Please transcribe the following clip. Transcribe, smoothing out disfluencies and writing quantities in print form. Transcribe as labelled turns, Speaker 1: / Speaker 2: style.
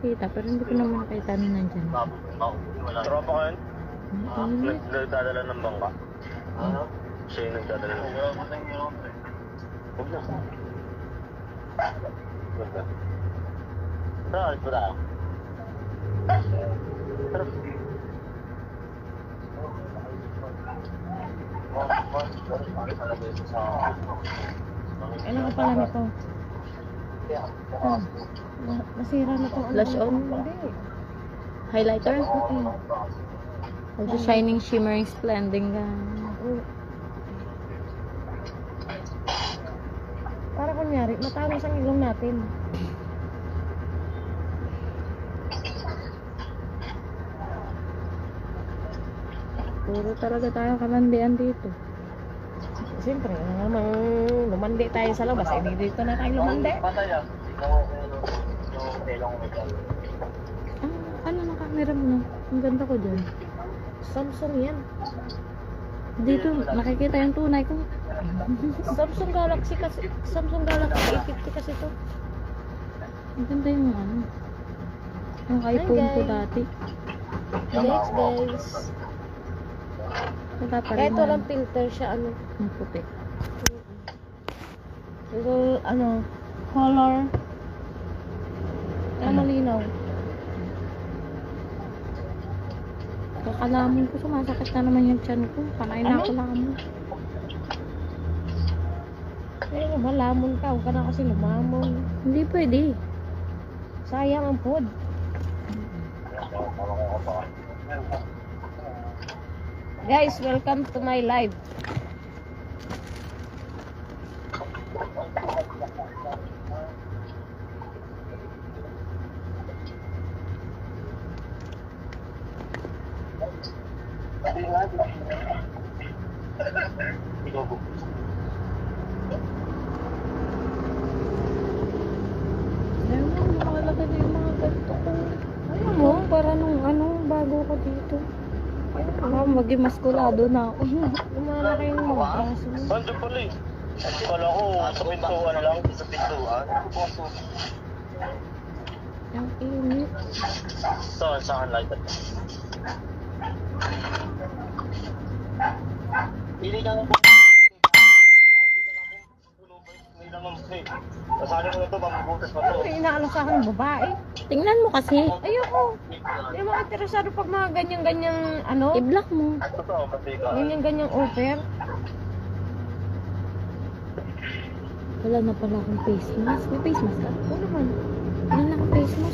Speaker 1: nakikita, pero hindi ko naman nakita na nandyan.
Speaker 2: Tropa ko yun?
Speaker 1: Init.
Speaker 2: Nagdadala ng bangka. Siya yung nagdadala ng bangka. Huwag na. Huwag na. Tara, alis ba tayo? Tara.
Speaker 3: Kailan ka pala nito? Nasira na itong
Speaker 1: Flash on?
Speaker 3: Hindi.
Speaker 1: Highlighter? Also shining, shimmering, splending ka.
Speaker 3: Para kunyari, matangos ang ilong natin.
Speaker 1: Puro talaga tayo kalandian dito.
Speaker 3: Siyempre, namang lumandi tayo sa labas. Eh, dito na tayo lumandi.
Speaker 2: Patay ah. Yung telong metal.
Speaker 1: Ano na camera mo na? Ang ganda ko dyan.
Speaker 3: Samsung yan.
Speaker 1: Dito, nakikita yung tunay ko.
Speaker 3: Samsung Galaxy kasi. Samsung Galaxy A50 kasi to.
Speaker 1: Ang ganda yung ano. Yung iPhone ko
Speaker 3: guys.
Speaker 1: dati.
Speaker 3: Guys.
Speaker 1: Wala pa rin
Speaker 3: Kahit
Speaker 1: na-
Speaker 3: walang filter siya, ano.
Speaker 1: Ang puti.
Speaker 3: Pero, ano, color. Kaya malinaw.
Speaker 1: Kakalamon ko, sumasakit na naman yung tiyan ko. Panay na
Speaker 3: Ano?
Speaker 1: ako lamon.
Speaker 3: Ay, malamon ka. Huwag ka na kasi lumamon.
Speaker 1: Hindi pwede.
Speaker 3: Sayang ang food. Guys, welcome to my live.
Speaker 2: Ikaw po.
Speaker 1: Ayaw mo, lumalaki na yung mga ganito ko. Ayaw mo, para nung ano, bago ko dito. Ayaw, maging maskulado na ako.
Speaker 3: Lumalaki yung mga braso mo.
Speaker 2: Nandiyan pala eh. Kala ko sa pintuan lang. Sa pintuan.
Speaker 1: Ang init.
Speaker 2: Saan light at? Hindi ka na po. Hindi naman eh. Nasali mo na ito, mabubutas pa ito.
Speaker 3: Ano inaano sa akin ng babae?
Speaker 1: Tingnan mo kasi.
Speaker 3: Ayoko. Hindi mo interesado pag mga ganyan-ganyang ano,
Speaker 1: I-block mo.
Speaker 2: Totoo, matika.
Speaker 3: ganyan-ganyang offer.
Speaker 1: Wala na pala akong face mask. May face mask ka?
Speaker 3: Oo naman.
Speaker 1: Wala na akong face mask.